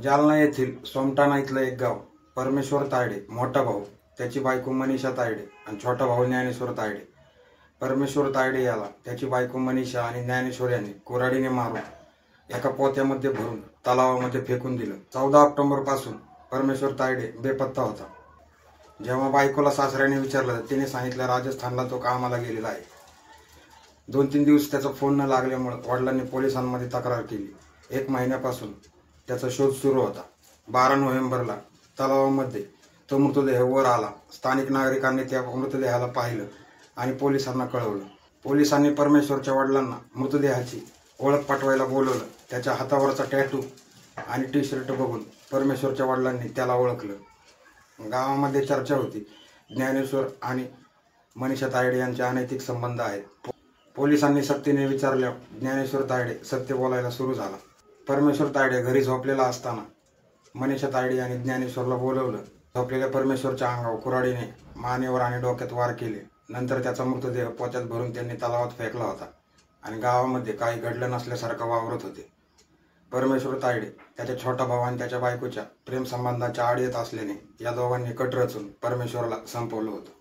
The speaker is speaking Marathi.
जालना येथील सोमटाणा इथलं एक गाव. परमेश्वर तायडे मोठा भाऊ, त्याची बायको मनीषा तायडे आणि छोटा भाऊ ज्ञानेश्वर तायडे. परमेश्वर तायडे याला त्याची बायको मनीषा आणि ज्ञानेश्वर यांनी कुऱ्हाडीने मारून एका पोत्यामध्ये भरून तलावामध्ये फेकून दिलं. 14 ऑक्टोबर पासून परमेश्वर तायडे बेपत्ता होता. जेव्हा बायकोला सासऱ्याने विचारलं तर तिने सांगितलं राजस्थानला तो कामाला गेलेला आहे. 2-3 दिवस त्याचा फोन न लागल्यामुळे वडिलांनी पोलिसांमध्ये तक्रार केली. 1 महिन्यापासून त्याचा शोध सुरू होता. 12 नोव्हेंबरला तलावामध्ये तो मृतदेह वर आला. स्थानिक नागरिकांनी त्या मृतदेहाला पाहिलं आणि पोलिसांना कळवलं. पोलिसांनी परमेश्वरच्या वडिलांना मृतदेहाची ओळख पटवायला बोलवलं. त्याच्या हातावरचा टॅटू आणि टी-शर्ट बघून परमेश्वरच्या वडिलांनी त्याला ओळखलं. गावामध्ये चर्चा होती, ज्ञानेश्वर आणि मनीषा तायडे यांचे अनैतिक संबंध आहेत. पोलिसांनी सक्तीने विचारल्यावर ज्ञानेश्वर तायडे सत्य बोलायला सुरू झाला. परमेश्वर तायडे घरी झोपलेला असताना मनीषा तायडे यांनी ज्ञानेश्वरला बोलवलं. झोपलेल्या परमेश्वरच्या अंगावर कुऱ्हाडीने मानेवर आणि डोक्यात वार केले. नंतर त्याचा मृतदेह पोत्यात भरून त्यांनी तलावात फेकला होता आणि गावामध्ये काही घडलं नसल्यासारखं वावरत होते. परमेश्वर तायडे त्याच्या छोटा भाऊ आणि त्याच्या बायकोच्या प्रेमसंबंधाच्या आड येत असल्याने या दोघांनी कट रचून परमेश्वरला संपवलं होतं.